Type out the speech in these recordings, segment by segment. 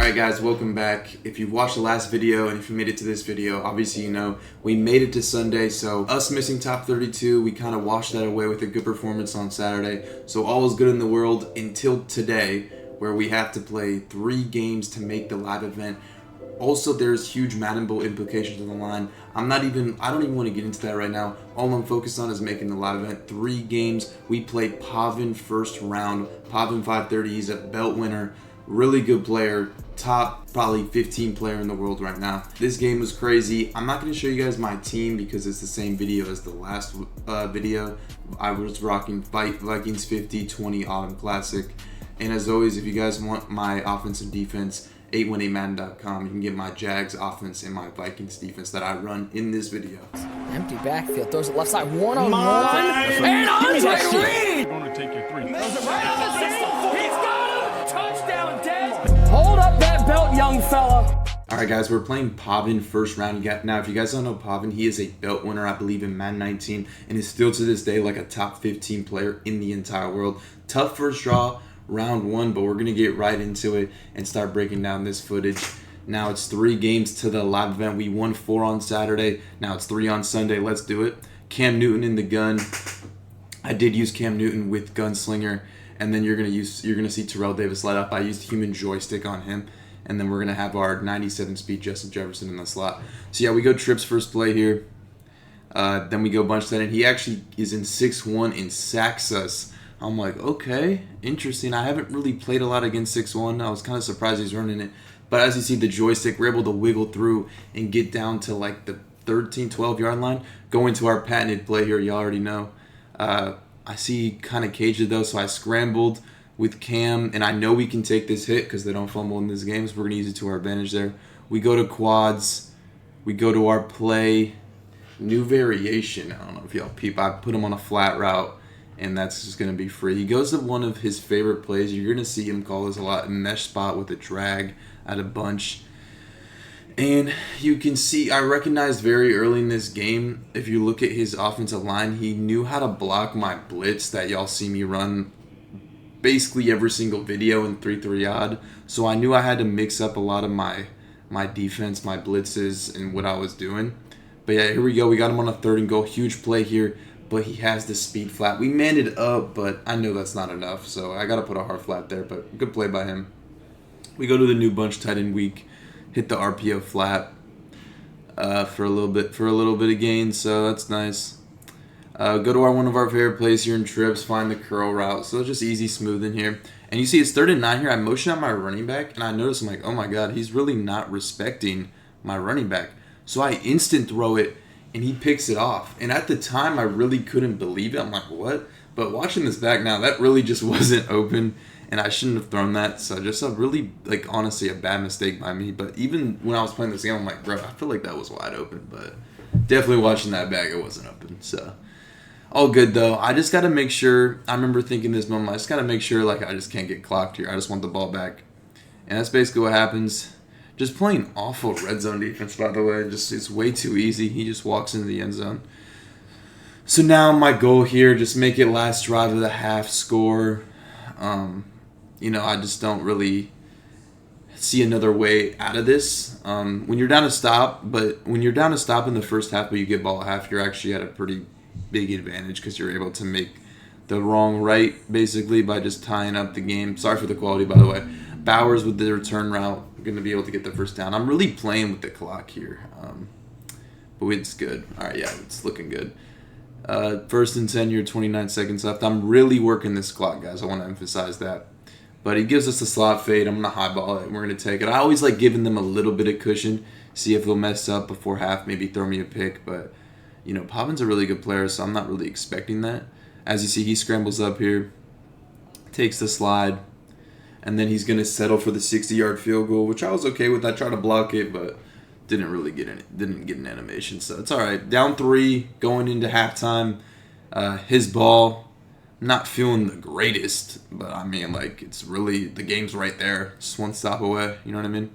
Alright guys, welcome back. If you've watched the last video and if you made it to this video, obviously you know we made it to Sunday, so us missing top 32, we kind of washed that away with a good performance on Saturday. So all is good in the world until today, where we have to play 3 games to make the live event. Also, there's huge Madden Bowl implications on the line. I don't even want to get into that right now. All I'm focused on is making the live event. 3 games. We played Pavin first round. Pavin 530, he's a belt winner. Really good player, top probably 15 player in the world right now. This game was crazy. I'm not going to show you guys my team because it's the same video as the last video. I was rocking Vikings 50-20 Autumn Classic. And as always, if you guys want my offense and defense, 818madden.com, you can get my Jags offense and my Vikings defense that I run in this video. Empty backfield, throws it left side, one-on-one, and Andre Reed! I'm gonna take your 3. Throws it right on the single, he's got him! Touchdown, Dez! Hold up that belt, young fella! Alright guys, we're playing Pavin first round. Now, if you guys don't know Pavin, he is a belt winner, I believe, in Madden 19, and is still to this day like a top 15 player in the entire world. Tough first draw. Round 1, but we're going to get right into it and start breaking down this footage. Now it's 3 games to the live event. We won 4 on Saturday. Now it's 3 on Sunday. Let's do it. Cam Newton in the gun. I did use Cam Newton with Gunslinger, and then you're going to see Terrell Davis light up. I used human joystick on him, and then we're going to have our 97 speed Justin Jefferson in the slot. So yeah, we go trips first play here. Then we go bunch that in. He actually is in 6-1 and sacks us. I'm like, okay, interesting. I haven't really played a lot against 6-1. I was kind of surprised he's running it. But as you see the joystick, we're able to wiggle through and get down to like the 13, 12-yard line. Go into our patented play here, you already know. I see kind of caged though, so I scrambled with Cam. And I know we can take this hit because they don't fumble in this game, so we're going to use it to our advantage there. We go to quads. We go to our play. New variation. I don't know if y'all peep. I put him on a flat route. And that's just going to be free. He goes to one of his favorite plays. You're going to see him call this a lot. Mesh spot with a drag at a bunch. And you can see, I recognized very early in this game, if you look at his offensive line, he knew how to block my blitz that y'all see me run basically every single video in 3-3 odd. So I knew I had to mix up a lot of my defense, my blitzes, and what I was doing. But yeah, here we go. We got him on a 3rd and goal. Huge play here. But he has the speed flat. We manned it up, but I know that's not enough, so I got to put a hard flat there, but good play by him. We go to the new bunch tight end week, hit the RPO flat for a little bit of gain, so that's nice. Go to one of our favorite plays here in trips, find the curl route, so it's just easy, smooth in here. And you see it's 3rd and 9 here. I motion out my running back, and I notice, I'm like, oh my God, he's really not respecting my running back. So I instant throw it, and he picks it off. And at the time, I really couldn't believe it. I'm like, what? But watching this back now, that really just wasn't open, and I shouldn't have thrown that. So just a really, like, honestly, a bad mistake by me. But even when I was playing this game, I'm like, bro, I feel like that was wide open. But definitely watching that back, it wasn't open. So all good, though. I just got to make sure. I remember thinking this moment, I just got to make sure, like, I just can't get clocked here. I just want the ball back. And that's basically what happens. Just playing awful red zone defense, by the way. It's way too easy. He just walks into the end zone. So now my goal here, just make it last drive of the half, score. I just don't really see another way out of this. When you're down to stop in the first half, but you get ball at half, you're actually at a pretty big advantage because you're able to make the wrong right, basically, by just tying up the game. Sorry for the quality, by the way. Bowers with the return route, going to be able to get the first down. I'm really playing with the clock here, but it's good. All right, yeah, it's looking good. 1st and 10 here, 29 seconds left. I'm really working this clock, guys. I want to emphasize that. But he gives us a slot fade. I'm going to highball it, and we're going to take it. I always like giving them a little bit of cushion, see if they'll mess up before half, maybe throw me a pick. But, Pavin's a really good player, so I'm not really expecting that. As you see, he scrambles up here, takes the slide, and then he's going to settle for the 60-yard field goal, which I was okay with. I tried to block it, but didn't really get an animation, so it's all right. Down 3, going into halftime. His ball, not feeling the greatest, but I mean, like, it's really, the game's right there, just one stop away, you know what I mean?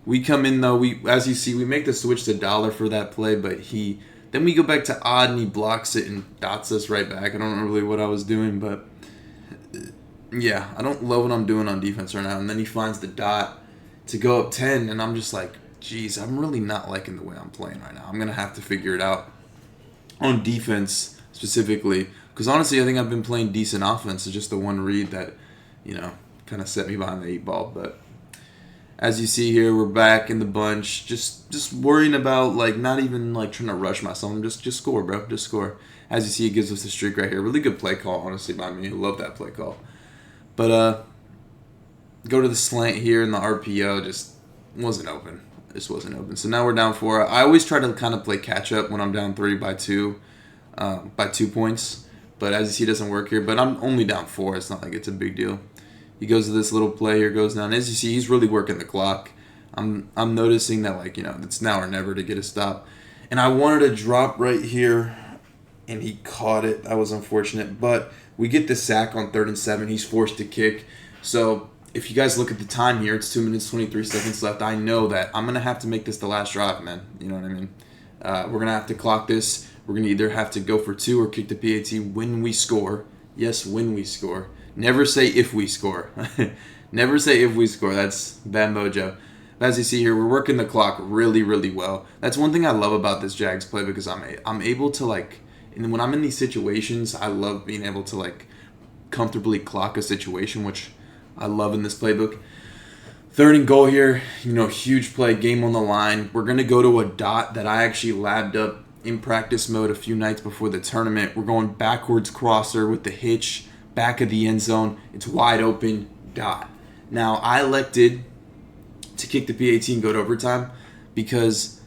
We come in, though, as you see, we make the switch to dollar for that play, but then we go back to odd, and he blocks it and dots us right back. I don't know really what I was doing, but yeah, I don't love what I'm doing on defense right now. And then he finds the dot, to go up 10, and I'm just like, geez, I'm really not liking the way I'm playing right now. I'm going to have to figure it out on defense specifically, because honestly, I think I've been playing decent offense. It's just the one read that, kind of set me behind the 8 ball. But as you see here, we're back in the bunch, just worrying about, like, not even, like, trying to rush myself. I'm just score, bro. Just score. As you see, it gives us the streak right here. Really good play call, honestly, by me. I love that play call. But, go to the slant here, and the RPO just wasn't open. This wasn't open. So now we're down 4. I always try to kind of play catch-up when I'm down 3 by 2 points. But as you see, it doesn't work here. But I'm only down 4. It's not like it's a big deal. He goes to this little play here, goes down. As you see, he's really working the clock. I'm noticing that, like, it's now or never to get a stop. And I wanted to drop right here, and he caught it. That was unfortunate. But we get the sack on 3rd and 7. He's forced to kick. So if you guys look at the time here, it's 2 minutes, 23 seconds left. I know that I'm going to have to make this the last drive, man. You know what I mean? We're going to have to clock this. We're going to either have to go for 2 or kick the PAT when we score. Yes, when we score. Never say if we score. Never say if we score. That's bad mojo. As you see here, we're working the clock really, really well. That's one thing I love about this Jags play, because I'm able to, like, and when I'm in these situations, I love being able to, like, comfortably clock a situation, which I love in this playbook. 3rd and goal here, huge play, game on the line. We're going to go to a dot that I actually labbed up in practice mode a few nights before the tournament. We're going backwards crosser with the hitch, back of the end zone. It's wide open, dot. Now, I elected to kick the PAT and go to overtime because,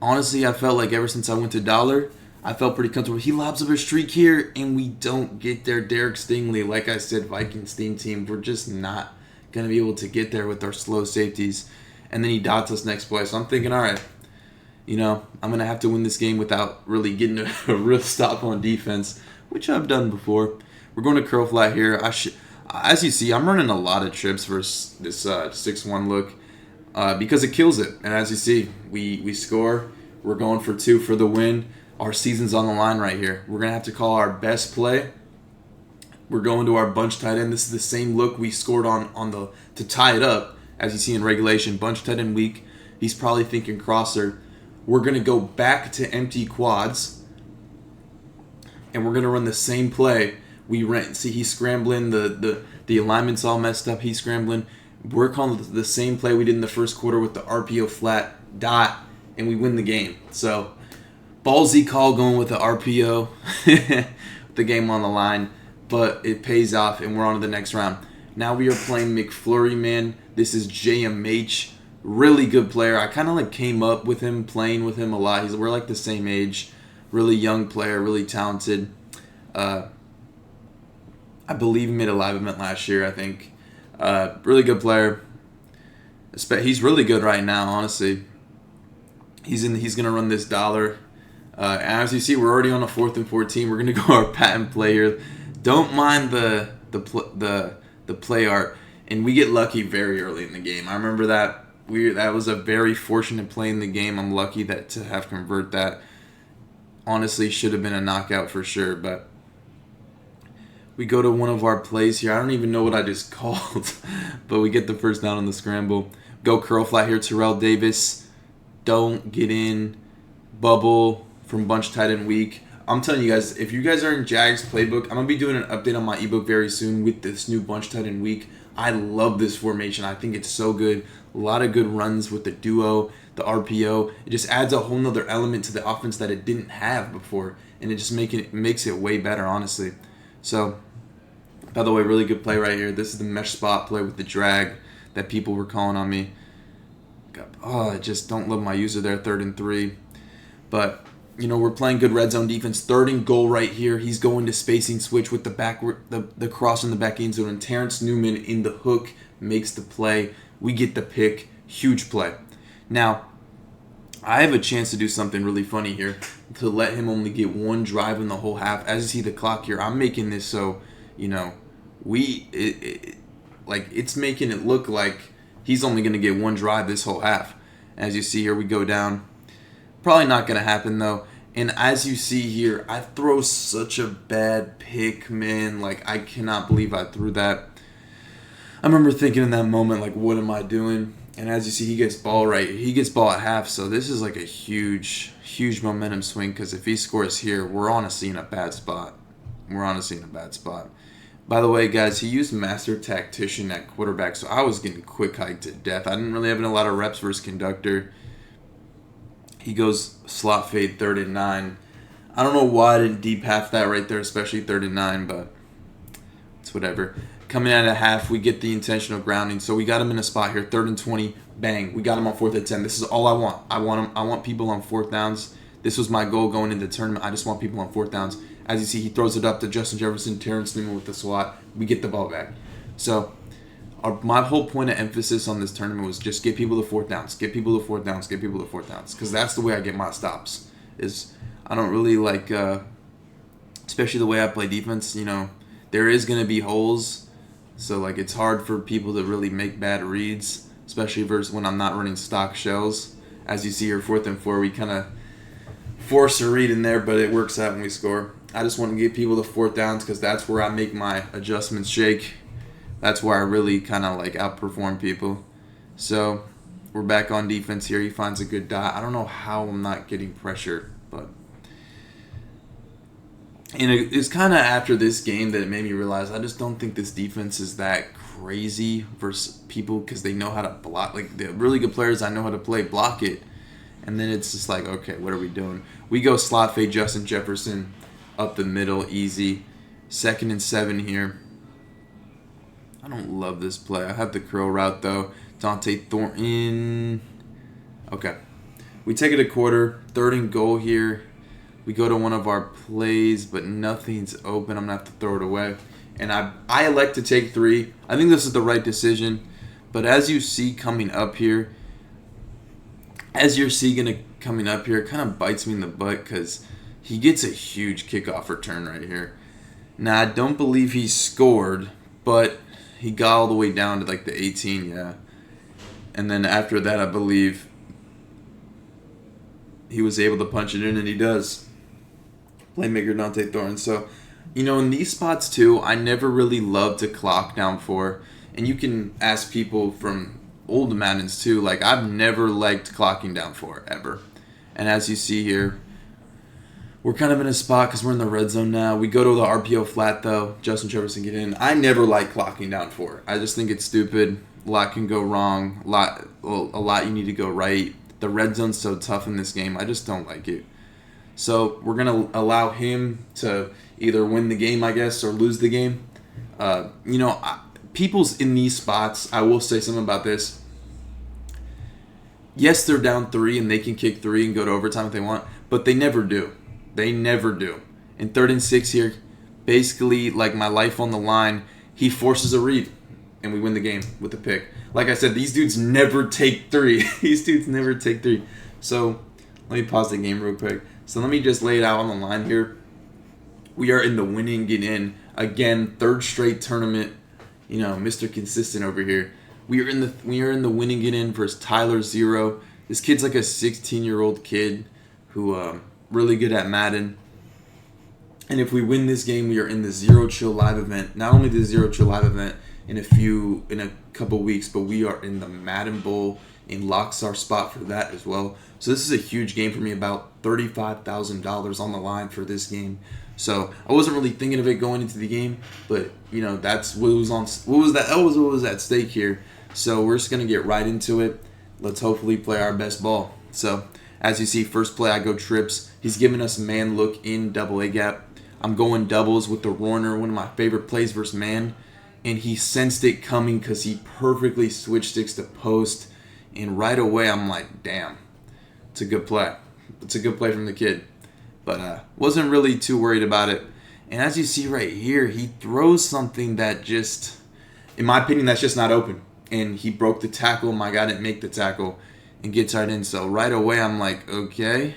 honestly, I felt like ever since I went to dollar, I felt pretty comfortable. He lobs up a streak here, and we don't get there. Derek Stingley, like I said, Vikings team, we're just not going to be able to get there with our slow safeties. And then he dots us next play. So I'm thinking, all right, I'm going to have to win this game without really getting a real stop on defense, which I've done before. We're going to curl flat here. As you see, I'm running a lot of trips versus this 6-1 look because it kills it. And as you see, we score. We're going for 2 for the win. Our season's on the line right here. We're going to have to call our best play. We're going to our bunch tight end. This is the same look we scored on to tie it up, as you see in regulation. Bunch tight end weak. He's probably thinking crosser. We're going to go back to empty quads, and we're going to run the same play we ran. See, he's scrambling. The alignment's all messed up. He's scrambling. We're calling the same play we did in the first quarter with the RPO flat dot, and we win the game. So, ballsy call going with the RPO, the game on the line, but it pays off, and we're on to the next round. Now we are playing McFlurry, man. This is JMH, really good player. I kind of like came up with him, playing with him a lot. We're like the same age, really young player, really talented. I believe he made a live event last year, I think. Really good player. He's really good right now, honestly. He's going to run this dollar. And as you see, we're already on a 4th and 14. We're going to go our patent play here. Don't mind the play art. And we get lucky very early in the game. I remember that. That was a very fortunate play in the game. I'm lucky that to have convert that. Honestly, should have been a knockout for sure. But we go to one of our plays here. I don't even know what I just called. But we get the first down on the scramble. Go curl flat here, Terrell Davis. Don't get in. Bubble from bunch tight end week. I'm telling you guys, if you guys are in Jags playbook, I'm going to be doing an update on my ebook very soon with this new bunch tight end week. I love this formation. I think it's so good. A lot of good runs with the duo, the RPO. It just adds a whole nother element to the offense that it didn't have before. And it just makes it way better, honestly. So, by the way, really good play right here. This is the mesh spot play with the drag that people were calling on me. I just don't love my user there, 3rd and 3. But, we're playing good red zone defense. 3rd and goal right here. He's going to spacing switch with the cross in the back end zone. And Terrence Newman in the hook makes the play. We get the pick. Huge play. Now, I have a chance to do something really funny here to let him only get one drive in the whole half. As you see the clock here, I'm making this so, it's making it look like he's only going to get one drive this whole half. As you see here, we go down. Probably not going to happen, though. And as you see here, I throw such a bad pick, man. Like, I cannot believe I threw that. I remember thinking in that moment, like, what am I doing? And as you see, he gets ball right. He gets ball at half, so this is like a huge, huge momentum swing because if he scores here, we're honestly in a bad spot. We're honestly in a bad spot. By the way, guys, he used Master Tactician at quarterback, so I was getting quick hiked to death. I didn't really have a lot of reps versus Conductor. He goes slot fade 3rd and 9. I don't know why I didn't deep half that right there, especially 3rd and 9, but it's whatever. Coming out of half, we get the intentional grounding. So we got him in a spot here, 3rd and 20. Bang, we got him on 4th and 10. This is all I want. I want people on 4th downs. This was my goal going into the tournament. I just want people on 4th downs. As you see, he throws it up to Justin Jefferson, Terrence Newman with the swat. We get the ball back. So my whole point of emphasis on this tournament was just get people to 4th downs. Get people to 4th downs. Get people to 4th downs. Because that's the way I get my stops. Is I don't really like, especially the way I play defense, there is going to be holes. So, like, it's hard for people to really make bad reads, especially versus when I'm not running stock shells. As you see here, 4th and 4, we kind of force a read in there, but it works out when we score. I just want to get people to 4th downs because that's where I make my adjustments shake. That's where I really kind of, like, outperform people. So, we're back on defense here. He finds a good dot. I don't know how I'm not getting pressure, but... And it's kind of after this game that it made me realize I just don't think this defense is that crazy versus people because they know how to block. Like, the really good players I know how to play block it. And then it's just like, okay, what are we doing? We go slot fade Justin Jefferson up the middle, easy. 2nd and 7 here. I don't love this play. I have the curl route, though. Dante Thornton. Okay. We take it a quarter. 3rd and goal here. We go to one of our plays, but nothing's open. I'm going to have to throw it away. And I elect to take 3. I think this is the right decision. But as you see coming up here, coming up here, it kind of bites me in the butt because he gets a huge kickoff return right here. Now, I don't believe he scored, but he got all the way down to like the 18, yeah. And then after that, I believe he was able to punch it in, and he does. Playmaker Dante Thornton. So, in these spots too, I never really loved to clock down for. And you can ask people from old Maddens too. Like, I've never liked clocking down for, ever. And as you see here, we're kind of in a spot because we're in the red zone now. We go to the RPO flat though. Justin Jefferson get in. I never like clocking down for. I just think it's stupid. A lot can go wrong. A lot you need to go right. The red zone's so tough in this game. I just don't like it. So we're going to allow him to either win the game, I guess, or lose the game. People's in these spots, I will say something about this. Yes, they're down 3 and they can kick 3 and go to overtime if they want, but they never do. They never do. In 3rd and 6 here, basically, like my life on the line, he forces a read, and we win the game with a pick. Like I said, these dudes never take 3. These dudes never take 3. So let me pause the game real quick. So let me just lay it out on the line here. We are in the winning get in. Again, 3rd straight tournament. Mr. Consistent over here. We are in the winning get in versus Tyler Zero. This kid's like a 16-year-old kid who really good at Madden. And if we win this game, we are in the Zero Chill Live event. Not only the Zero Chill Live event in a couple weeks, but we are in the Madden Bowl and locks our spot for that as well. So this is a huge game for me, about $35,000 on the line for this game. So I wasn't really thinking of it going into the game, but that's what was at stake here. So we're just gonna get right into it. Let's hopefully play our best ball. So as you see, first play I go trips. He's giving us man look in double A gap. I'm going doubles with the Warner, one of my favorite plays versus man. And he sensed it coming because he perfectly switched sticks to post. And right away, I'm like, damn, it's a good play. It's a good play from the kid. But wasn't really too worried about it. And as you see right here, he throws something that just, in my opinion, that's just not open. And he broke the tackle. My guy didn't make the tackle and gets right in. So right away, I'm like, okay,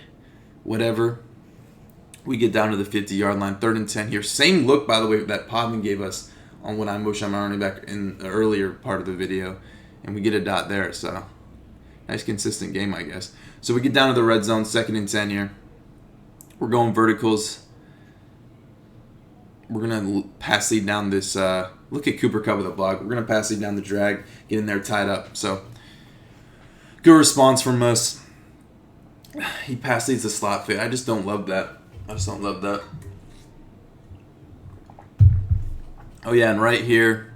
whatever. We get down to the 50-yard line, 3rd and 10 here. Same look, by the way, that Podman gave us on when I motioned my running back in the earlier part of the video. And we get a dot there, so nice consistent game, I guess. So we get down to the red zone, 2nd and 10 here. We're going verticals. We're going to pass lead down this, look at Cooper Kupp with a block. We're going to pass lead down the drag, get in there tied up. So Good response from us. He pass leads the slot fade. I just don't love that. Oh yeah, and right here,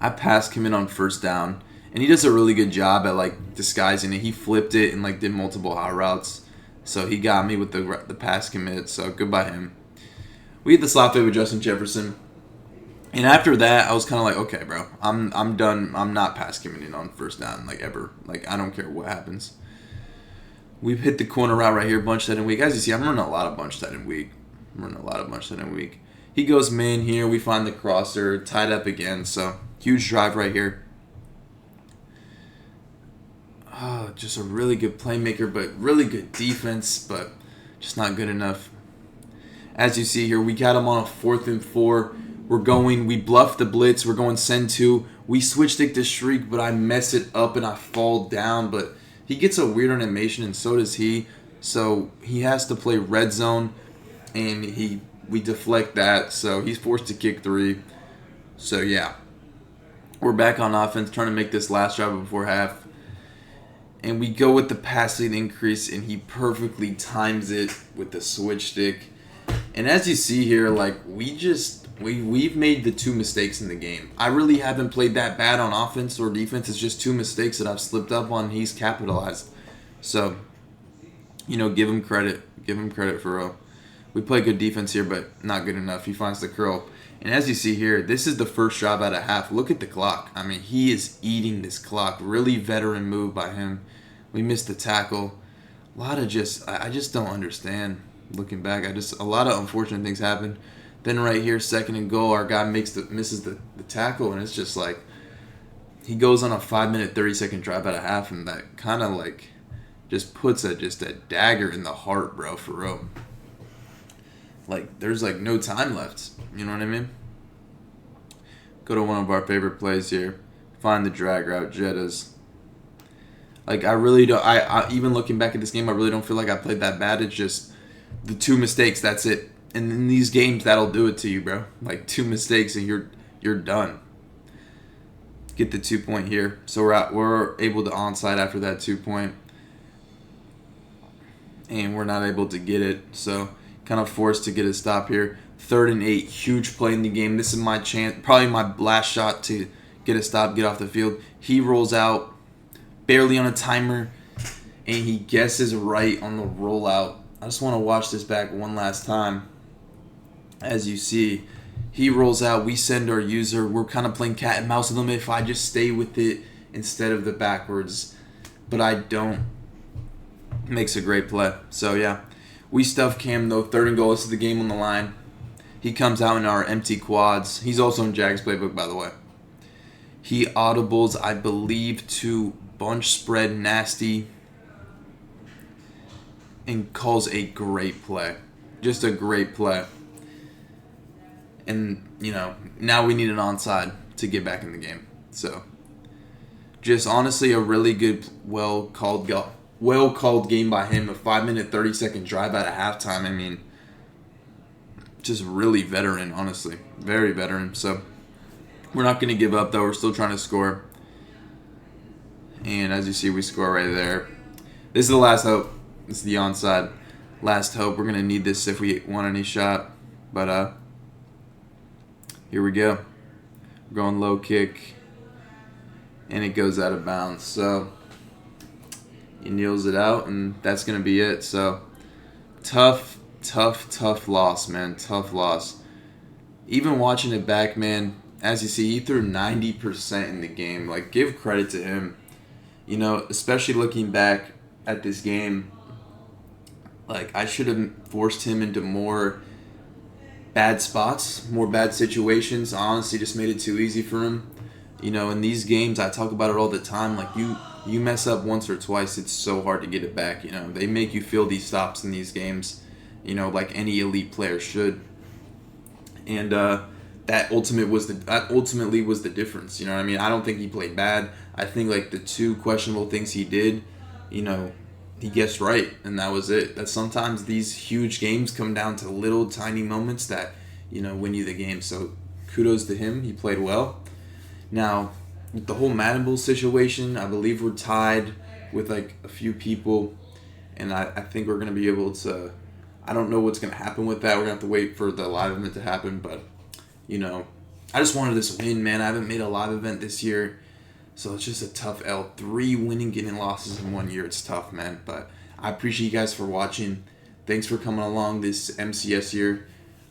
I passed him in on first down, and he does a really good job at like disguising it. He flipped it and like did multiple hot routes, so he got me with the pass commit. So good by him. We hit the slot fade with Justin Jefferson, and after that, I was kind of like, okay, bro, I'm done. I'm not pass committing on first down like ever. Like I don't care what happens. We've hit the corner route right here, bunch tight end weak. As you see, I'm running a lot of bunch tight end weak. He goes man here. We find the crosser, tied up again. So huge drive right here. Oh, just a really good playmaker, but really good defense, but just not good enough. As you see here, we got him on a 4th and 4. We bluff the blitz. We're going send 2. We switch stick to Shriek, but I mess it up and I fall down, but he gets a weird animation, and so does he. So he has to play red zone, and we deflect that. So he's forced to kick 3. So yeah, we're back on offense, trying to make this last drive before half. And we go with the pass lead increase, and he perfectly times it with the switch stick. And as you see here, like we've made the 2 mistakes in the game. I really haven't played that bad on offense or defense. It's just 2 mistakes that I've slipped up on. He's capitalized. So, give him credit. Give him credit for real. We play good defense here, but not good enough. He finds the curl. And as you see here, this is the first drive out of half. Look at the clock. I mean, he is eating this clock. Really veteran move by him. We missed the tackle. A lot of I just don't understand. Looking back, a lot of unfortunate things happen. Then right here, 2nd and goal, our guy misses the tackle, and it's just like he goes on a 5-minute, 30-second drive out of half, and that kind of like just puts a dagger in the heart, bro, for real. Like there's like no time left. You know what I mean? Go to one of our favorite plays here. Find the drag route, Jettas. Like I really don't. I even looking back at this game, I really don't feel like I played that bad. It's just the 2 mistakes. That's it. And in these games, that'll do it to you, bro. Like 2 mistakes and you're done. Get the 2-point here. So we're able to onside after that 2-point, and we're not able to get it. So kind of forced to get a stop here. 3rd and 8, huge play in the game. This is my chance, probably my last shot to get a stop, get off the field. He rolls out, barely on a timer, and he guesses right on the rollout. I just want to watch this back one last time. As you see, he rolls out. We send our user. We're kind of playing cat and mouse with him if I just stay with it instead of the backwards. But I don't. Makes a great play. So, yeah. We stuff Cam, though. 3rd and goal. This is the game on the line. He comes out in our empty quads. He's also in Jags playbook, by the way. He audibles, I believe, to bunch spread nasty and calls a great play. Just a great play. And, now we need an onside to get back in the game. So, just honestly a really good, well-called game by him. A 5-minute, 30-second drive out of halftime. I mean, just really veteran, honestly. Very veteran. So, we're not going to give up, though. We're still trying to score. And as you see, we score right there. This is the last hope. This is the onside. Last hope. We're going to need this if we want any shot. But, here we go. We're going low kick. And it goes out of bounds. So, he kneels it out, and that's going to be it. So, tough loss, man. Tough loss. Even watching it back, man, as you see, he threw 90% in the game. Like, give credit to him. Especially looking back at this game, like, I should have forced him into more bad spots, more bad situations. I honestly just made it too easy for him. In these games, I talk about it all the time. Like, you mess up once or twice, it's so hard to get it back. They make you feel these stops in these games, like any elite player should. And that ultimately was the difference. You know what I mean? I don't think he played bad. I think like the 2 questionable things he did, he guessed right, and that was it. That sometimes these huge games come down to little tiny moments that, win you the game. So kudos to him. He played well. Now, with the whole Madden Bowl situation, I believe we're tied with like a few people, and I think we're gonna be able to. I don't know what's gonna happen with that. We're gonna have to wait for the live event to happen, but I just wanted this win, man. I haven't made a live event this year, so it's just a tough L. 3 winning, getting losses in 1 year. It's tough, man. But I appreciate you guys for watching. Thanks for coming along this MCS year.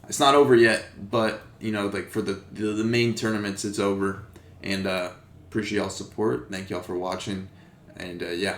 It's not over yet, but like for the main tournaments, it's over. And appreciate y'all's support. Thank y'all for watching. And yeah.